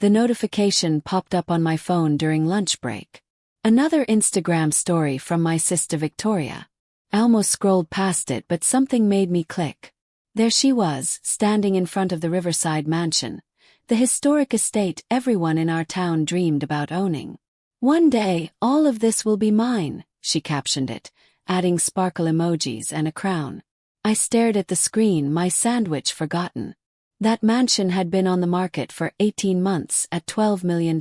The notification popped up on my phone during lunch break. Another Instagram story from my sister Victoria. I almost scrolled past it, but something made me click. There she was, standing in front of the Riverside Mansion, the historic estate everyone in our town dreamed about owning. "One day, all of this will be mine," she captioned it, adding sparkle emojis and a crown. I stared at the screen, my sandwich forgotten. That mansion had been on the market for 18 months at $12 million.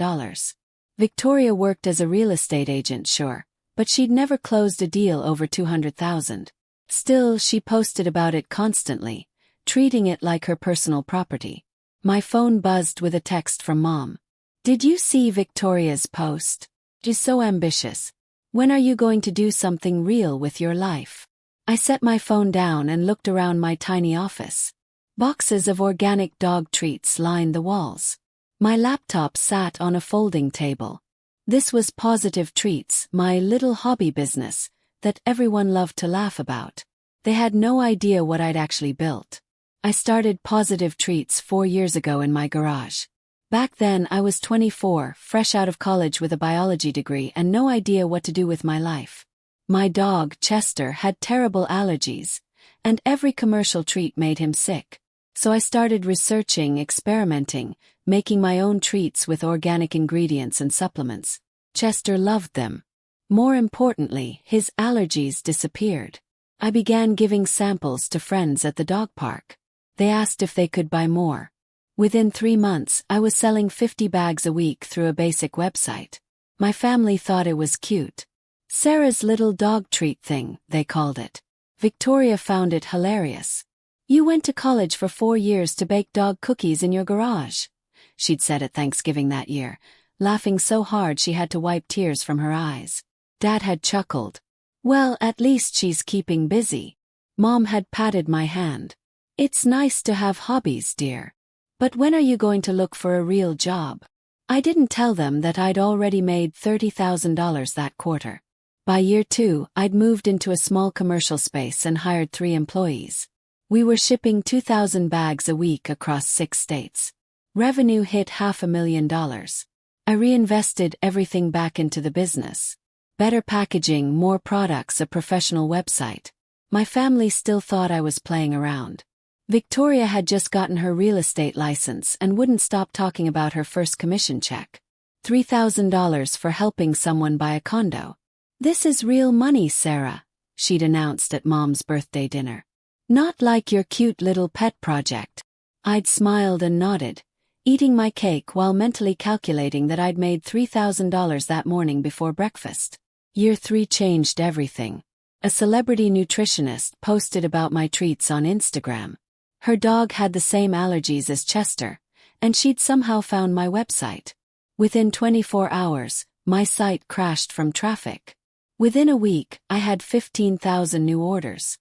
Victoria worked as a real estate agent, sure, but she'd never closed a deal over $200,000. Still, she posted about it constantly, treating it like her personal property. My phone buzzed with a text from Mom. "Did you see Victoria's post? She's so ambitious. When are you going to do something real with your life?" I set my phone down and looked around my tiny office. Boxes of organic dog treats lined the walls. My laptop sat on a folding table. This was Positive Treats, my little hobby business that everyone loved to laugh about. They had no idea what I'd actually built. I started Positive Treats 4 years ago in my garage. Back then I was 24, fresh out of college with a biology degree and no idea what to do with my life. My dog, Chester, had terrible allergies, and every commercial treat made him sick. So I started researching, experimenting, making my own treats with organic ingredients and supplements. Chester loved them. More importantly, his allergies disappeared. I began giving samples to friends at the dog park. They asked if they could buy more. Within 3 months, I was selling 50 bags a week through a basic website. My family thought it was cute. Sarah's little dog treat thing, they called it. Victoria found it hilarious. "You went to college for 4 years to bake dog cookies in your garage," she'd said at Thanksgiving that year, laughing so hard she had to wipe tears from her eyes. Dad had chuckled. "Well, at least she's keeping busy." Mom had patted my hand. "It's nice to have hobbies, dear. But when are you going to look for a real job?" I didn't tell them that I'd already made $30,000 that quarter. By year 2, I'd moved into a small commercial space and hired 3 employees. We were shipping 2,000 bags a week across 6 states. Revenue hit $500,000. I reinvested everything back into the business. Better packaging, more products, a professional website. My family still thought I was playing around. Victoria had just gotten her real estate license and wouldn't stop talking about her first commission check. $3,000 for helping someone buy a condo. "This is real money, Sarah," she'd announced at Mom's birthday dinner. "Not like your cute little pet project." I'd smiled and nodded, eating my cake while mentally calculating that I'd made $3,000 that morning before breakfast. Year 3 changed everything. A celebrity nutritionist posted about my treats on Instagram. Her dog had the same allergies as Chester, and she'd somehow found my website. Within 24 hours, my site crashed from traffic. Within a week, I had 15,000 new orders.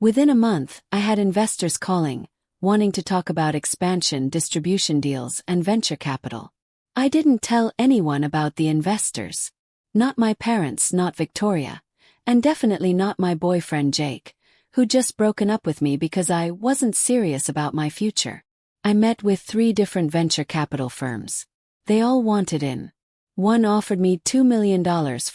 Within a month, I had investors calling, wanting to talk about expansion, distribution deals, and venture capital. I didn't tell anyone about the investors. Not my parents, not Victoria, and definitely not my boyfriend Jake, who'd just broken up with me because I wasn't serious about my future. I met with 3 different venture capital firms. They all wanted in. One offered me $2 million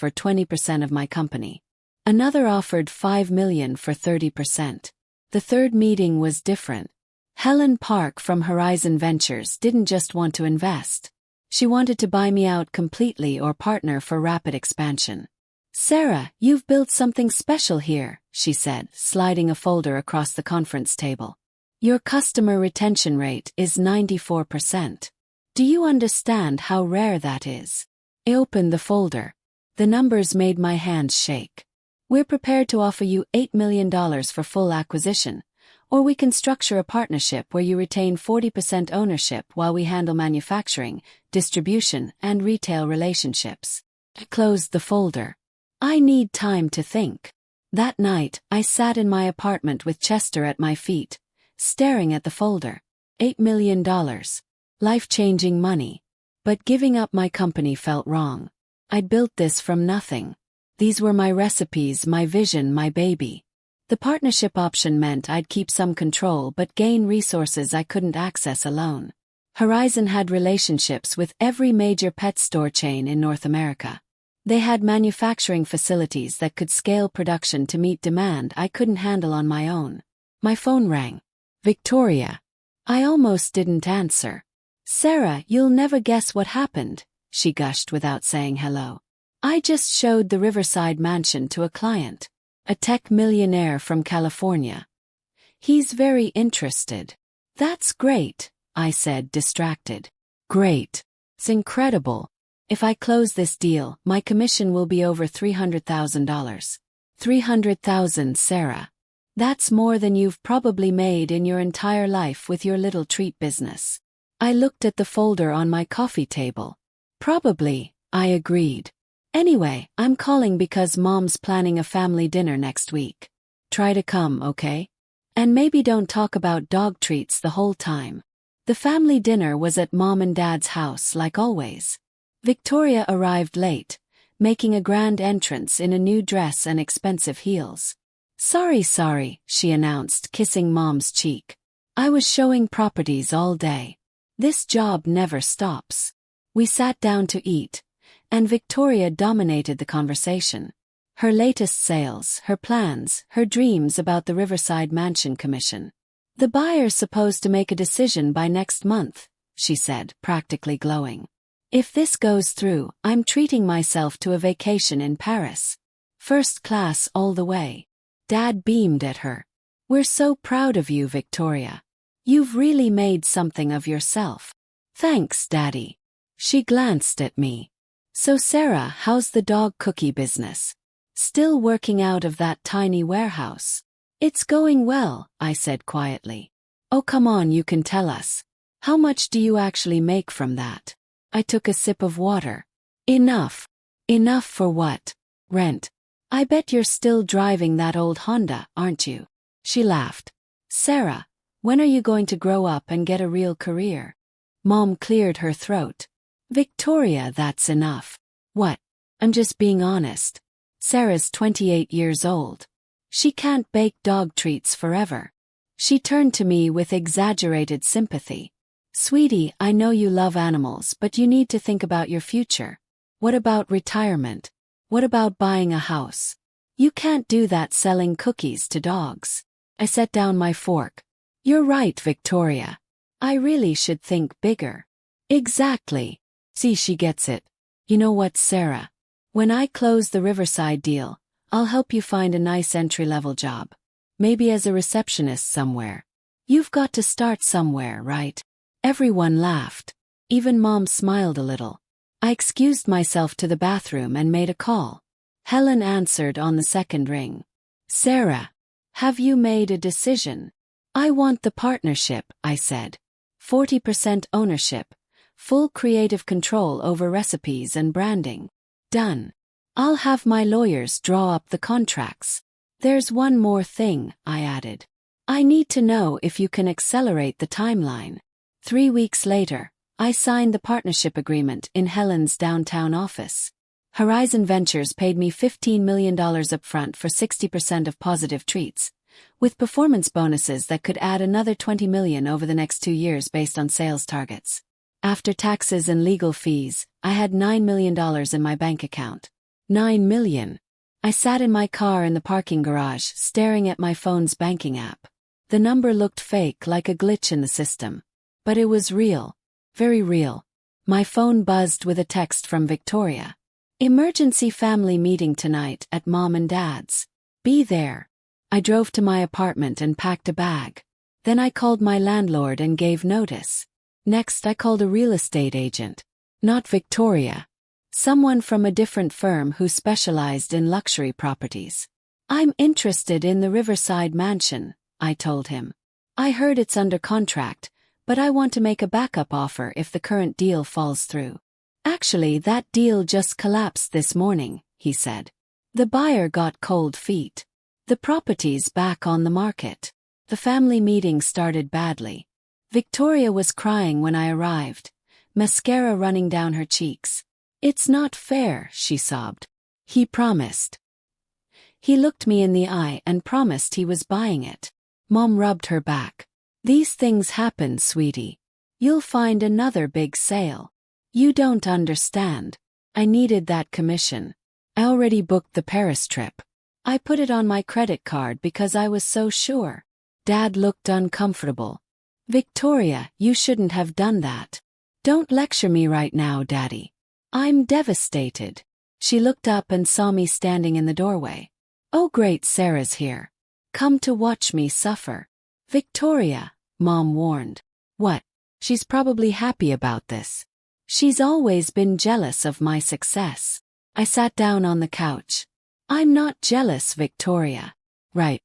for 20% of my company. Another offered $5 million for 30%. The third meeting was different. Helen Park from Horizon Ventures didn't just want to invest. She wanted to buy me out completely or partner for rapid expansion. "Sarah, you've built something special here," she said, sliding a folder across the conference table. "Your customer retention rate is 94%. Do you understand how rare that is?" I opened the folder. The numbers made my hands shake. "We're prepared to offer you $8 million for full acquisition, or we can structure a partnership where you retain 40% ownership while we handle manufacturing, distribution, and retail relationships." I closed the folder. I need time to think. That night, I sat in my apartment with Chester at my feet, staring at the folder. $8 million. Life-changing money. But giving up my company felt wrong. I'd built this from nothing. These were my recipes, my vision, my baby. The partnership option meant I'd keep some control but gain resources I couldn't access alone. Horizon had relationships with every major pet store chain in North America. They had manufacturing facilities that could scale production to meet demand I couldn't handle on my own. My phone rang. Victoria. I almost didn't answer. Sarah, you'll never guess what happened, she gushed without saying hello. I just showed the Riverside mansion to a client, a tech millionaire from California. He's very interested. That's great, I said, distracted. Great. It's incredible. If I close this deal, my commission will be over $300,000. $300,000, Sarah. That's more than you've probably made in your entire life with your little treat business. I looked at the folder on my coffee table. Probably, I agreed. Anyway, I'm calling because Mom's planning a family dinner next week. Try to come, okay? And maybe don't talk about dog treats the whole time. The family dinner was at Mom and Dad's house like always. Victoria arrived late, making a grand entrance in a new dress and expensive heels. Sorry, she announced, kissing Mom's cheek. I was showing properties all day. This job never stops. We sat down to eat, and Victoria dominated the conversation. Her latest sales, her plans, her dreams about the Riverside Mansion commission. The buyer's supposed to make a decision by next month, she said, practically glowing. If this goes through, I'm treating myself to a vacation in Paris. First class all the way. Dad beamed at her. We're so proud of you, Victoria. You've really made something of yourself. Thanks, Daddy. She glanced at me. So Sarah, how's the dog cookie business? Still working out of that tiny warehouse? It's going well, I said quietly. Oh, come on, you can tell us. How much do you actually make from that? I took a sip of water. Enough. Enough for what? Rent. I bet you're still driving that old Honda, aren't you? She laughed. Sarah, when are you going to grow up and get a real career? Mom cleared her throat. Victoria, that's enough. What? I'm just being honest. Sarah's 28 years old. She can't bake dog treats forever. She turned to me with exaggerated sympathy. Sweetie, I know you love animals, but you need to think about your future. What about retirement? What about buying a house? You can't do that selling cookies to dogs. I set down my fork. You're right, Victoria. I really should think bigger. Exactly. See, she gets it. You know what, Sarah? When I close the Riverside deal, I'll help you find a nice entry-level job. Maybe as a receptionist somewhere. You've got to start somewhere, right? Everyone laughed. Even Mom smiled a little. I excused myself to the bathroom and made a call. Helen answered on the second ring. Sarah, have you made a decision? I want the partnership, I said. 40% ownership. Full creative control over recipes and branding. Done. I'll have my lawyers draw up the contracts. There's one more thing, I added. I need to know if you can accelerate the timeline. 3 weeks later, I signed the partnership agreement in Helen's downtown office. Horizon Ventures paid me $15 million upfront for 60% of Positive Treats, with performance bonuses that could add another $20 million over the next 2 years based on sales targets. After taxes and legal fees, I had $9 million in my bank account. $9 million. I sat in my car in the parking garage, staring at my phone's banking app. The number looked fake, like a glitch in the system. But it was real. Very real. My phone buzzed with a text from Victoria. Emergency family meeting tonight at Mom and Dad's. Be there. I drove to my apartment and packed a bag. Then I called my landlord and gave notice. Next I called a real estate agent. Not Victoria. Someone from a different firm who specialized in luxury properties. I'm interested in the Riverside Mansion, I told him. I heard it's under contract, but I want to make a backup offer if the current deal falls through. Actually, that deal just collapsed this morning, he said. The buyer got cold feet. The property's back on the market. The family meeting started badly. Victoria was crying when I arrived, mascara running down her cheeks. It's not fair, she sobbed. He promised. He looked me in the eye and promised he was buying it. Mom rubbed her back. These things happen, sweetie. You'll find another big sale. You don't understand. I needed that commission. I already booked the Paris trip. I put it on my credit card because I was so sure. Dad looked uncomfortable. Victoria, you shouldn't have done that. Don't lecture me right now, Daddy. I'm devastated. She looked up and saw me standing in the doorway. Oh great, Sarah's here. Come to watch me suffer. Victoria, Mom warned. What? She's probably happy about this. She's always been jealous of my success. I sat down on the couch. I'm not jealous, Victoria. Right.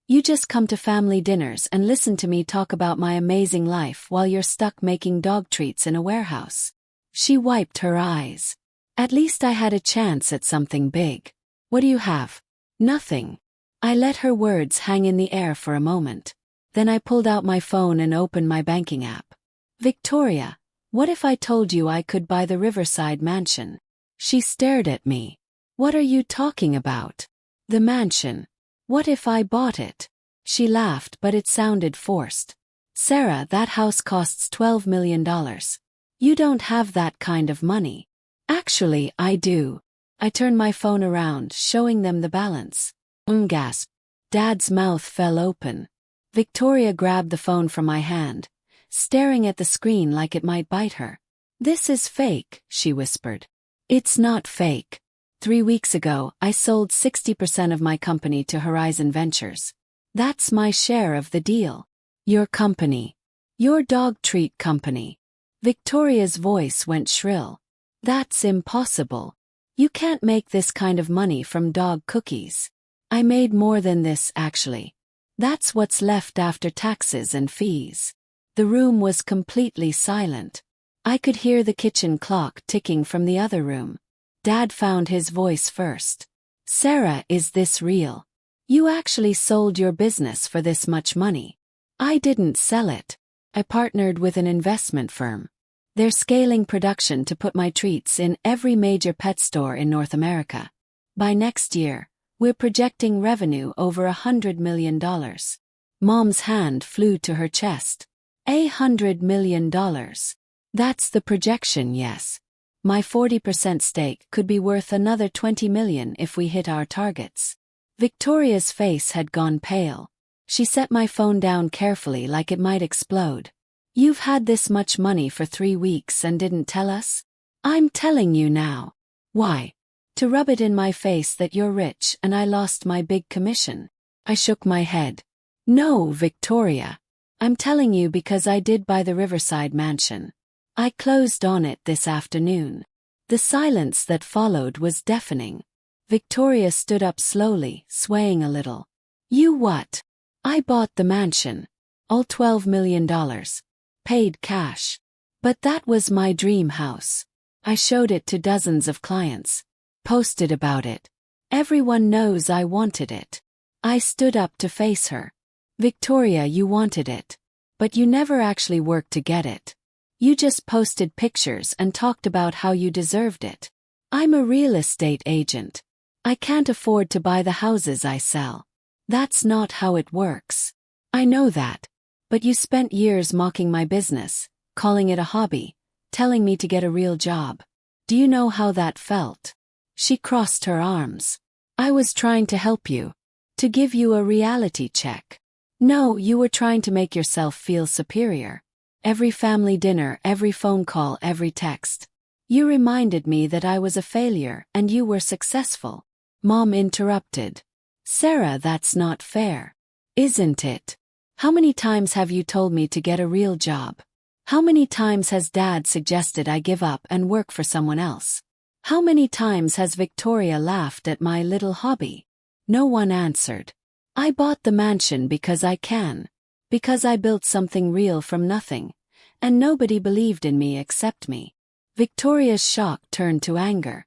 You just come to family dinners and listen to me talk about my amazing life while you're stuck making dog treats in a warehouse. She wiped her eyes. At least I had a chance at something big. What do you have? Nothing. I let her words hang in the air for a moment. Then I pulled out my phone and opened my banking app. Victoria, what if I told you I could buy the Riverside mansion? She stared at me. What are you talking about? The mansion. What if I bought it? She laughed, but it sounded forced. Sarah, that house costs $12 million. You don't have that kind of money. Actually, I do. I turned my phone around, showing them the balance. Gasped. Dad's mouth fell open. Victoria grabbed the phone from my hand, staring at the screen like it might bite her. This is fake, she whispered. It's not fake. 3 weeks ago, I sold 60% of my company to Horizon Ventures. That's my share of the deal. Your company. Your dog treat company. Victoria's voice went shrill. That's impossible. You can't make this kind of money from dog cookies. I made more than this, actually. That's what's left after taxes and fees. The room was completely silent. I could hear the kitchen clock ticking from the other room. Dad found his voice first. Sarah, is this real? You actually sold your business for this much money? I didn't sell it. I partnered with an investment firm. They're scaling production to put my treats in every major pet store in North America. By next year, we're projecting revenue over $100 million. Mom's hand flew to her chest. $100 million. That's the projection, yes. My 40% stake could be worth another $20 million if we hit our targets. Victoria's face had gone pale. She set my phone down carefully like it might explode. You've had this much money for 3 weeks and didn't tell us? I'm telling you now. Why? To rub it in my face that you're rich and I lost my big commission. I shook my head. No, Victoria. I'm telling you because I did buy the Riverside mansion. I closed on it this afternoon. The silence that followed was deafening. Victoria stood up slowly, swaying a little. You what? I bought the mansion. All $12 million. Paid cash. But that was my dream house. I showed it to dozens of clients. Posted about it. Everyone knows I wanted it. I stood up to face her. Victoria, you wanted it. But you never actually worked to get it. You just posted pictures and talked about how you deserved it. I'm a real estate agent. I can't afford to buy the houses I sell. That's not how it works. I know that. But you spent years mocking my business, calling it a hobby, telling me to get a real job. Do you know how that felt? She crossed her arms. I was trying to help you. To give you a reality check. No, you were trying to make yourself feel superior. Every family dinner, every phone call, every text. You reminded me that I was a failure and you were successful. Mom interrupted. Sarah, that's not fair. Isn't it? How many times have you told me to get a real job? How many times has Dad suggested I give up and work for someone else? How many times has Victoria laughed at my little hobby? No one answered. I bought the mansion because I can. Because I built something real from nothing. And nobody believed in me except me. Victoria's shock turned to anger.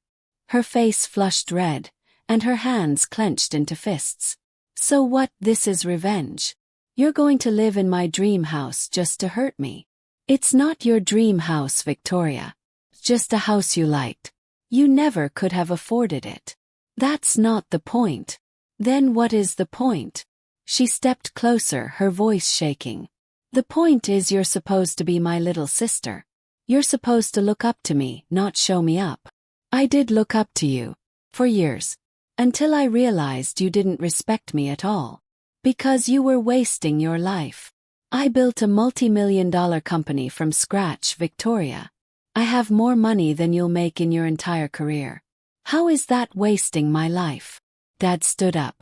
Her face flushed red, and her hands clenched into fists. So what? This is revenge. You're going to live in my dream house just to hurt me. It's not your dream house, Victoria. It's just a house you liked. You never could have afforded it. That's not the point. Then what is the point? She stepped closer, her voice shaking. The point is you're supposed to be my little sister. You're supposed to look up to me, not show me up. I did look up to you. For years. Until I realized you didn't respect me at all. Because you were wasting your life. I built a multi-million-dollar company from scratch, Victoria. I have more money than you'll make in your entire career. How is that wasting my life? Dad stood up.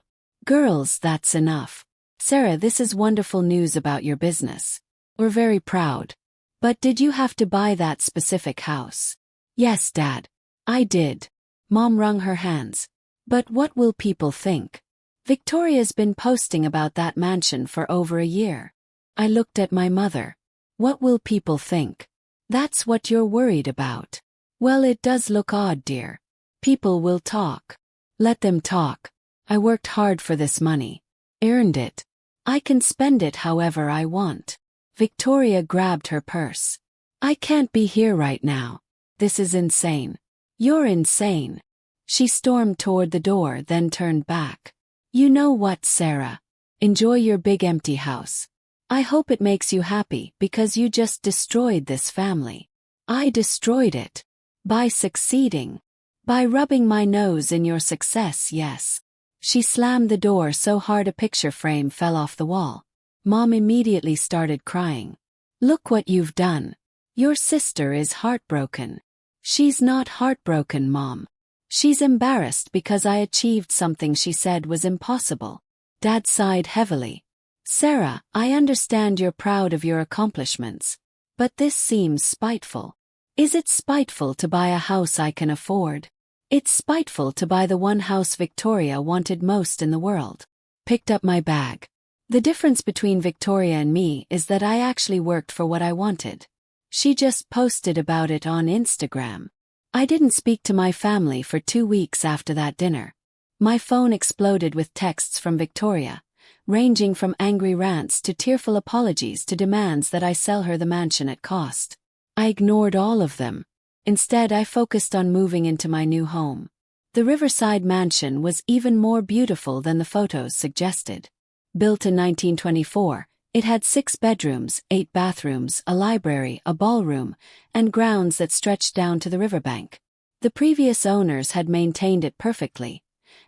Girls, that's enough. Sarah, this is wonderful news about your business. We're very proud. But did you have to buy that specific house? Yes, Dad. I did. Mom wrung her hands. But what will people think? Victoria's been posting about that mansion for over a year. I looked at my mother. What will people think? That's what you're worried about. Well, it does look odd, dear. People will talk. Let them talk. I worked hard for this money. Earned it. I can spend it however I want. Victoria grabbed her purse. I can't be here right now. This is insane. You're insane. She stormed toward the door, then turned back. You know what, Sarah? Enjoy your big empty house. I hope it makes you happy because you just destroyed this family. I destroyed it. By succeeding. By rubbing my nose in your success, yes. She slammed the door so hard a picture frame fell off the wall. Mom immediately started crying. Look what you've done. Your sister is heartbroken. She's not heartbroken, Mom. She's embarrassed because I achieved something she said was impossible. Dad sighed heavily. Sarah, I understand you're proud of your accomplishments. But this seems spiteful. Is it spiteful to buy a house I can afford? It's spiteful to buy the one house Victoria wanted most in the world. Picked up my bag. The difference between Victoria and me is that I actually worked for what I wanted. She just posted about it on Instagram. I didn't speak to my family for 2 weeks after that dinner. My phone exploded with texts from Victoria, ranging from angry rants to tearful apologies to demands that I sell her the mansion at cost. I ignored all of them. Instead, I focused on moving into my new home. The Riverside mansion was even more beautiful than the photos suggested. Built in 1924, it had 6 bedrooms, 8 bathrooms, a library, a ballroom, and grounds that stretched down to the riverbank. The previous owners had maintained it perfectly,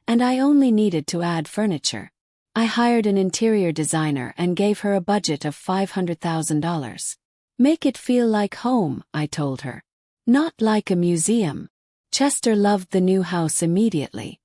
and I only needed to add furniture. I hired an interior designer and gave her a budget of $500,000. Make it feel like home, I told her. Not like a museum. Chester loved the new house immediately.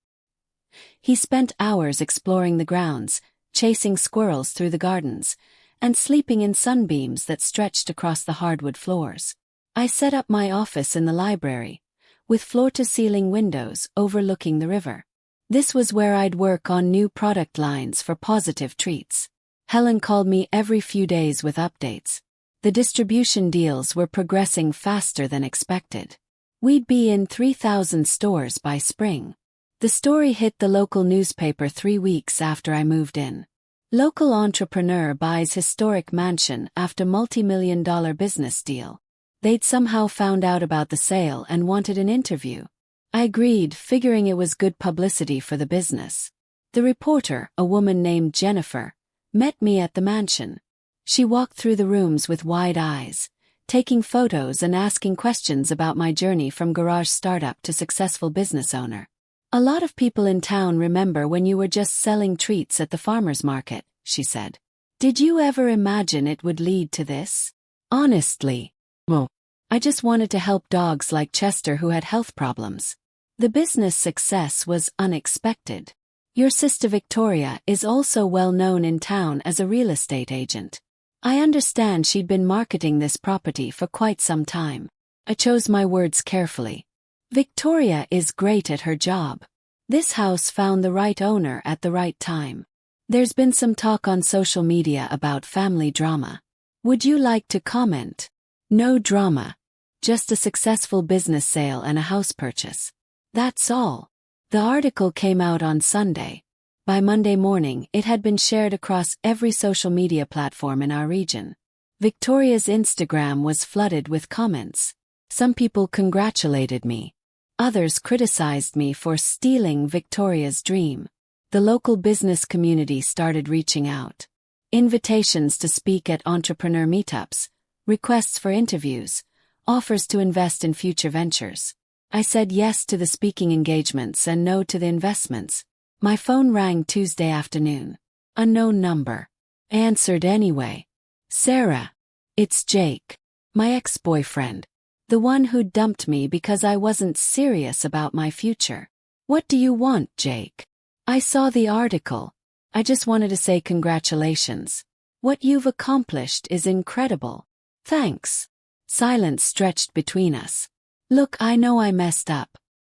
He spent hours exploring the grounds, chasing squirrels through the gardens, and sleeping in sunbeams that stretched across the hardwood floors. I set up my office in the library, with floor-to-ceiling windows overlooking the river. This was where I'd work on new product lines for Positive Treats. Helen called me every few days with updates. The distribution deals were progressing faster than expected. We'd be in 3,000 stores by spring. The story hit the local newspaper 3 weeks after I moved in. Local entrepreneur buys historic mansion after multi-million-dollar business deal. They'd somehow found out about the sale and wanted an interview. I agreed, figuring it was good publicity for the business. The reporter, a woman named Jennifer, met me at the mansion. She walked through the rooms with wide eyes, taking photos and asking questions about my journey from garage startup to successful business owner. A lot of people in town remember when you were just selling treats at the farmer's market, she said. Did you ever imagine it would lead to this? Honestly, well, I just wanted to help dogs like Chester who had health problems. The business success was unexpected. Your sister Victoria is also well known in town as a real estate agent. I understand she'd been marketing this property for quite some time. I chose my words carefully. Victoria is great at her job. This house found the right owner at the right time. There's been some talk on social media about family drama. Would you like to comment? No drama. Just a successful business sale and a house purchase. That's all. The article came out on Sunday. By Monday morning, it had been shared across every social media platform in our region. Victoria's Instagram was flooded with comments. Some people congratulated me. Others criticized me for stealing Victoria's dream. The local business community started reaching out. Invitations to speak at entrepreneur meetups, requests for interviews, offers to invest in future ventures. I said yes to the speaking engagements and no to the investments. My phone rang Tuesday afternoon. Unknown number. I answered anyway. Sarah. It's Jake. My ex-boyfriend. The one who dumped me because I wasn't serious about my future. What do you want, Jake? I saw the article. I just wanted to say congratulations. What you've accomplished is incredible. Thanks. Silence stretched between us. Look, I know I messed up.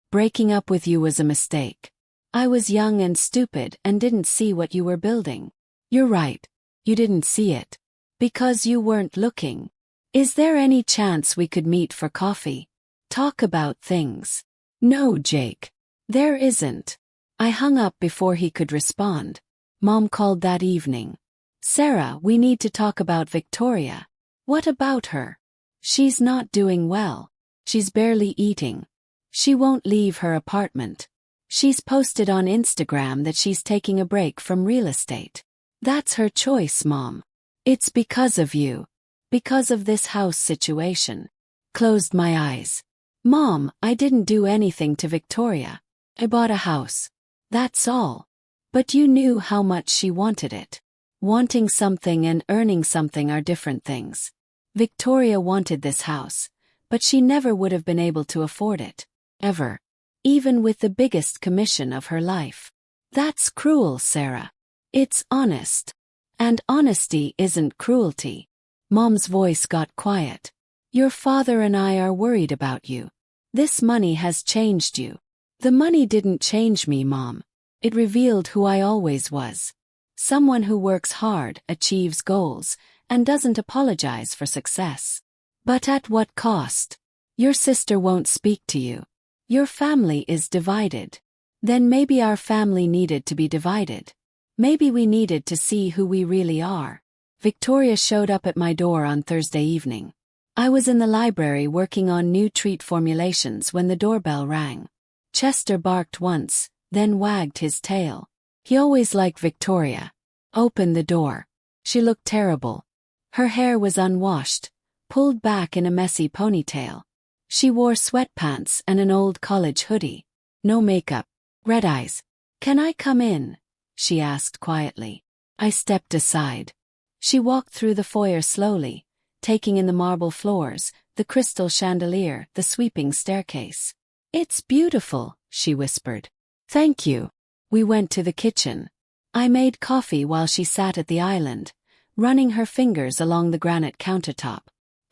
Breaking up with you was a mistake. I was young and stupid and didn't see what you were building. You're right. You didn't see it. Because you weren't looking. Is there any chance we could meet for coffee? Talk about things. No, Jake. There isn't. I hung up before he could respond. Mom called that evening. Sarah, we need to talk about Victoria. What about her? She's not doing well. She's barely eating. She won't leave her apartment. She's posted on Instagram that she's taking a break from real estate. That's her choice, Mom. It's because of you. Because of this house situation. Closed my eyes. Mom, I didn't do anything to Victoria. I bought a house. That's all. But you knew how much she wanted it. Wanting something and earning something are different things. Victoria wanted this house, but she never would have been able to afford it. Ever. Even with the biggest commission of her life. That's cruel, Sarah. It's honest. And honesty isn't cruelty. Mom's voice got quiet. Your father and I are worried about you. This money has changed you. The money didn't change me, Mom. It revealed who I always was. Someone who works hard, achieves goals, and doesn't apologize for success. But at what cost? Your sister won't speak to you. Your family is divided. Then maybe our family needed to be divided. Maybe we needed to see who we really are. Victoria showed up at my door on Thursday evening. I was in the library working on new treat formulations when the doorbell rang. Chester barked once, then wagged his tail. He always liked Victoria. Opened the door. She looked terrible. Her hair was unwashed, pulled back in a messy ponytail. She wore sweatpants and an old college hoodie. No makeup. Red eyes. Can I come in? She asked quietly. I stepped aside. She walked through the foyer slowly, taking in the marble floors, the crystal chandelier, the sweeping staircase. It's beautiful, she whispered. Thank you. We went to the kitchen. I made coffee while she sat at the island, running her fingers along the granite countertop.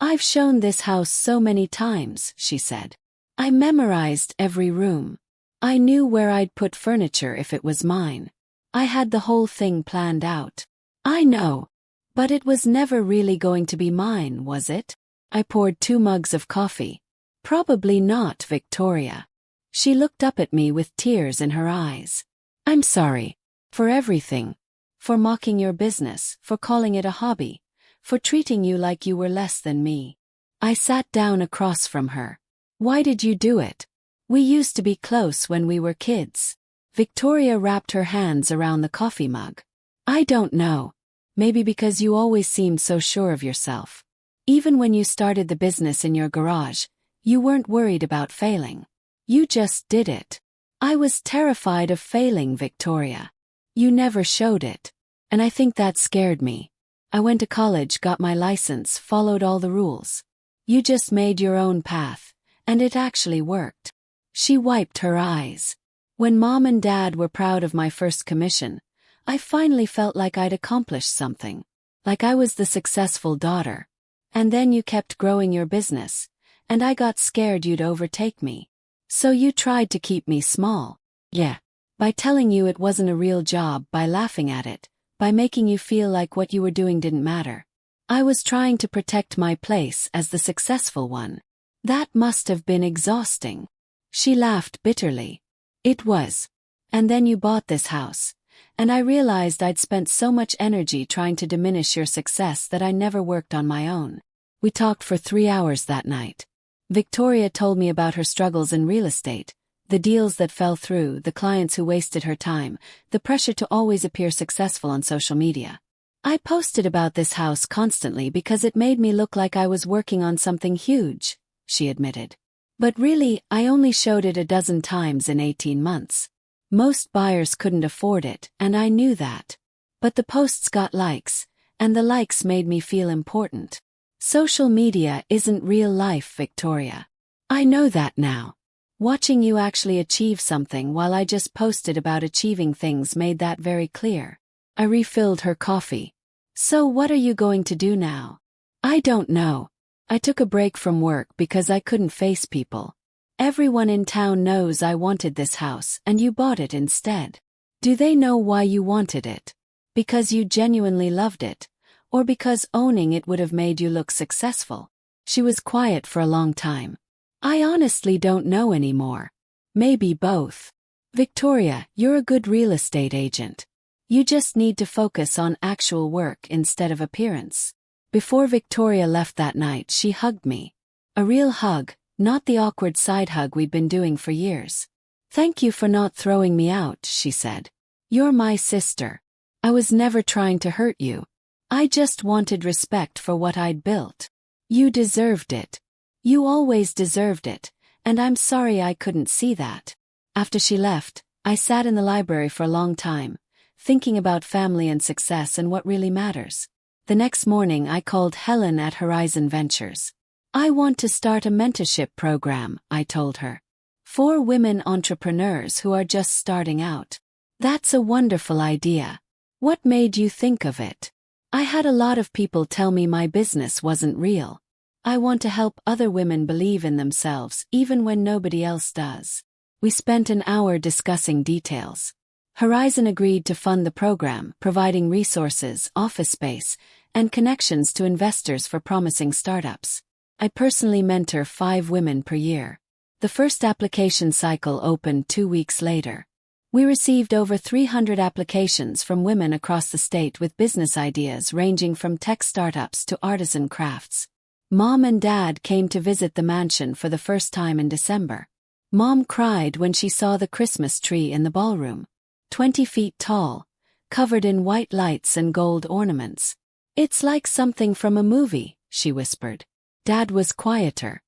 I've shown this house so many times, she said. I memorized every room. I knew where I'd put furniture if it was mine. I had the whole thing planned out. I know. But it was never really going to be mine, was it? I poured 2 mugs of coffee. Probably not, Victoria. She looked up at me with tears in her eyes. I'm sorry. For everything. For mocking your business, for calling it a hobby, for treating you like you were less than me. I sat down across from her. Why did you do it? We used to be close when we were kids. Victoria wrapped her hands around the coffee mug. I don't know. Maybe because you always seemed so sure of yourself. Even when you started the business in your garage, you weren't worried about failing. You just did it. I was terrified of failing, Victoria. You never showed it. And I think that scared me. I went to college, got my license, followed all the rules. You just made your own path, and it actually worked. She wiped her eyes. When Mom and Dad were proud of my first commission, I finally felt like I'd accomplished something. Like I was the successful daughter. And then you kept growing your business, and I got scared you'd overtake me. So you tried to keep me small. Yeah. By telling you it wasn't a real job, by laughing at it, by making you feel like what you were doing didn't matter. I was trying to protect my place as the successful one. That must have been exhausting. She laughed bitterly. It was. And then you bought this house. And I realized I'd spent so much energy trying to diminish your success that I never worked on my own. We talked for 3 hours that night. Victoria told me about her struggles in real estate, the deals that fell through, the clients who wasted her time, the pressure to always appear successful on social media. I posted about this house constantly because it made me look like I was working on something huge, she admitted. But really, I only showed it a dozen times in 18 months. Most buyers couldn't afford it, and I knew that. But the posts got likes, and the likes made me feel important. Social media isn't real life, Victoria. I know that now. Watching you actually achieve something while I just posted about achieving things made that very clear. I refilled her coffee. So what are you going to do now? I don't know. I took a break from work because I couldn't face people. Everyone in town knows I wanted this house and you bought it instead. Do they know why you wanted it? Because you genuinely loved it, or because owning it would have made you look successful? She was quiet for a long time. I honestly don't know anymore. Maybe both. Victoria, you're a good real estate agent. You just need to focus on actual work instead of appearance. Before Victoria left that night, she hugged me. A real hug, not the awkward side hug we'd been doing for years. Thank you for not throwing me out, she said. You're my sister. I was never trying to hurt you. I just wanted respect for what I'd built. You deserved it. You always deserved it, and I'm sorry I couldn't see that. After she left, I sat in the library for a long time, thinking about family and success and what really matters. The next morning I called Helen at Horizon Ventures. I want to start a mentorship program, I told her. For women entrepreneurs who are just starting out. That's a wonderful idea. What made you think of it? I had a lot of people tell me my business wasn't real. I want to help other women believe in themselves even when nobody else does. We spent an hour discussing details. Horizon agreed to fund the program, providing resources, office space, and connections to investors for promising startups. I personally mentor 5 women per year. The first application cycle opened 2 weeks later. We received over 300 applications from women across the state with business ideas ranging from tech startups to artisan crafts. Mom and Dad came to visit the mansion for the first time in December. Mom cried when she saw the Christmas tree in the ballroom. 20 feet tall, covered in white lights and gold ornaments. It's like something from a movie, she whispered. Dad was quieter.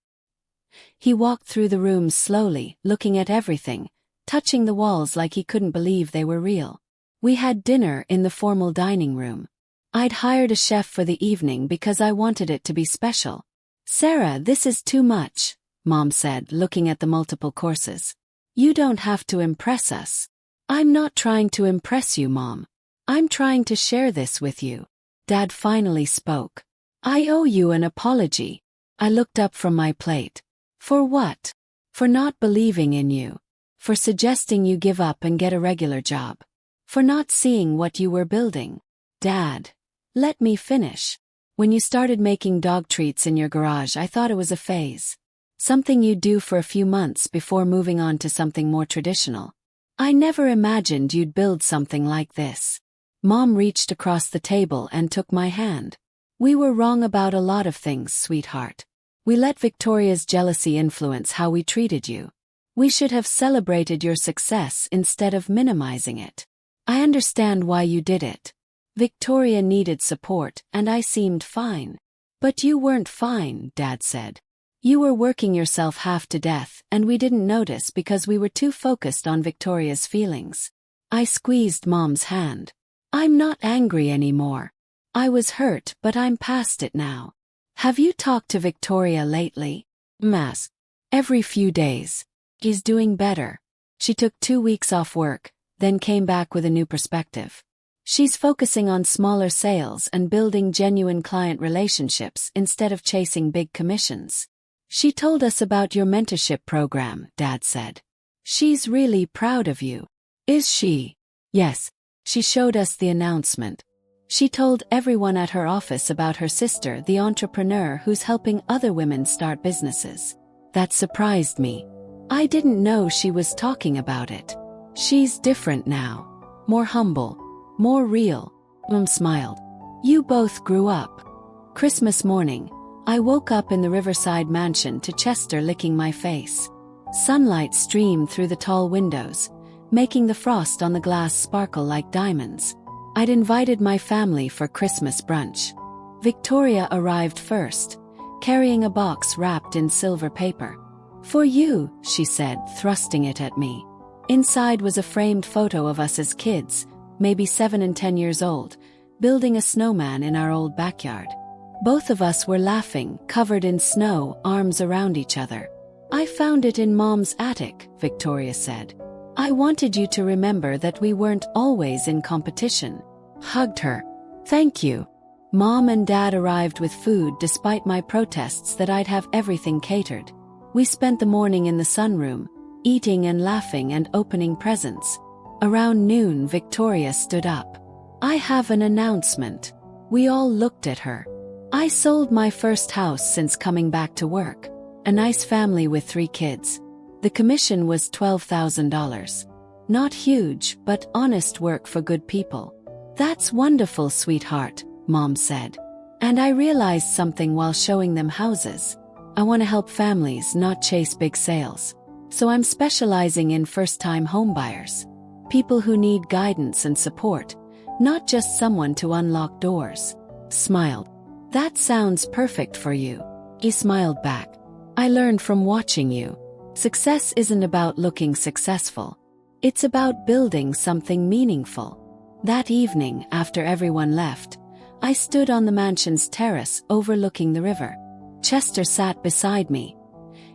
He walked through the rooms slowly, looking at everything, touching the walls like he couldn't believe they were real. We had dinner in the formal dining room. I'd hired a chef for the evening because I wanted it to be special. Sarah, this is too much, Mom said, looking at the multiple courses. You don't have to impress us. I'm not trying to impress you, Mom. I'm trying to share this with you. Dad finally spoke. I owe you an apology. I looked up from my plate. For what? For not believing in you. For suggesting you give up and get a regular job. For not seeing what you were building. Dad, let me finish. When you started making dog treats in your garage, I thought it was a phase. Something you'd do for a few months before moving on to something more traditional. I never imagined you'd build something like this. Mom reached across the table and took my hand. We were wrong about a lot of things, sweetheart. We let Victoria's jealousy influence how we treated you. We should have celebrated your success instead of minimizing it. I understand why you did it. Victoria needed support, and I seemed fine. But you weren't fine, Dad said. You were working yourself half to death, and we didn't notice because we were too focused on Victoria's feelings. I squeezed Mom's hand. I'm not angry anymore. I was hurt, but I'm past it now. Have you talked to Victoria lately? Mass. Every few days. She's doing better. She took 2 weeks off work, then came back with a new perspective. She's focusing on smaller sales and building genuine client relationships instead of chasing big commissions. She told us about your mentorship program, Dad said. She's really proud of you. Is she? Yes. She showed us the announcement. She told everyone at her office about her sister, the entrepreneur who's helping other women start businesses. That surprised me. I didn't know she was talking about it. She's different now. More humble. More real. Mom smiled. You both grew up. Christmas morning, I woke up in the Riverside mansion to Chester licking my face. Sunlight streamed through the tall windows, making the frost on the glass sparkle like diamonds. I'd invited my family for Christmas brunch. Victoria arrived first, carrying a box wrapped in silver paper. "For you," she said, thrusting it at me. Inside was a framed photo of us as kids, maybe 7 and 10 years old, building a snowman in our old backyard. Both of us were laughing, covered in snow, arms around each other. "I found it in Mom's attic," Victoria said. "I wanted you to remember that we weren't always in competition." Hugged her. "Thank you." Mom and Dad arrived with food despite my protests that I'd have everything catered. We spent the morning in the sunroom, eating and laughing and opening presents. Around noon, Victoria stood up. "I have an announcement." We all looked at her. "I sold my first house since coming back to work. A nice family with 3 kids. The commission was $12,000. Not huge, but honest work for good people." "That's wonderful, sweetheart," Mom said. "And I realized something while showing them houses. I want to help families, not chase big sales. So I'm specializing in first-time homebuyers. People who need guidance and support, not just someone to unlock doors." Smiled. "That sounds perfect for you." He smiled back. "I learned from watching you. Success isn't about looking successful. It's about building something meaningful." That evening, after everyone left, I stood on the mansion's terrace overlooking the river. Chester sat beside me,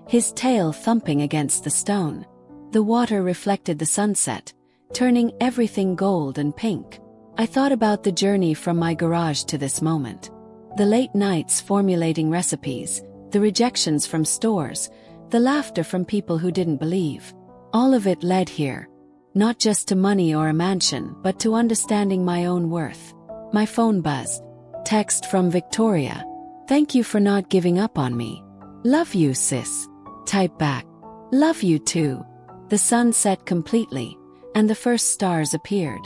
his tail thumping against the stone. The water reflected the sunset, turning everything gold and pink. I thought about the journey from my garage to this moment. The late nights formulating recipes, the rejections from stores, the laughter from people who didn't believe. All of it led here. Not just to money or a mansion, but to understanding my own worth. My phone buzzed. Text from Victoria. "Thank you for not giving up on me. Love you, sis." Type back. "Love you too." The sun set completely, and the first stars appeared.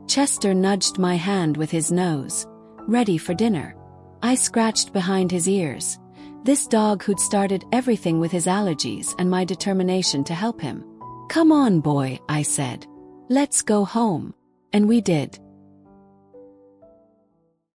Chester nudged my hand with his nose. "Ready for dinner." I scratched behind his ears. This dog who'd started everything with his allergies and my determination to help him. "Come on, boy," I said. "Let's go home." And we did.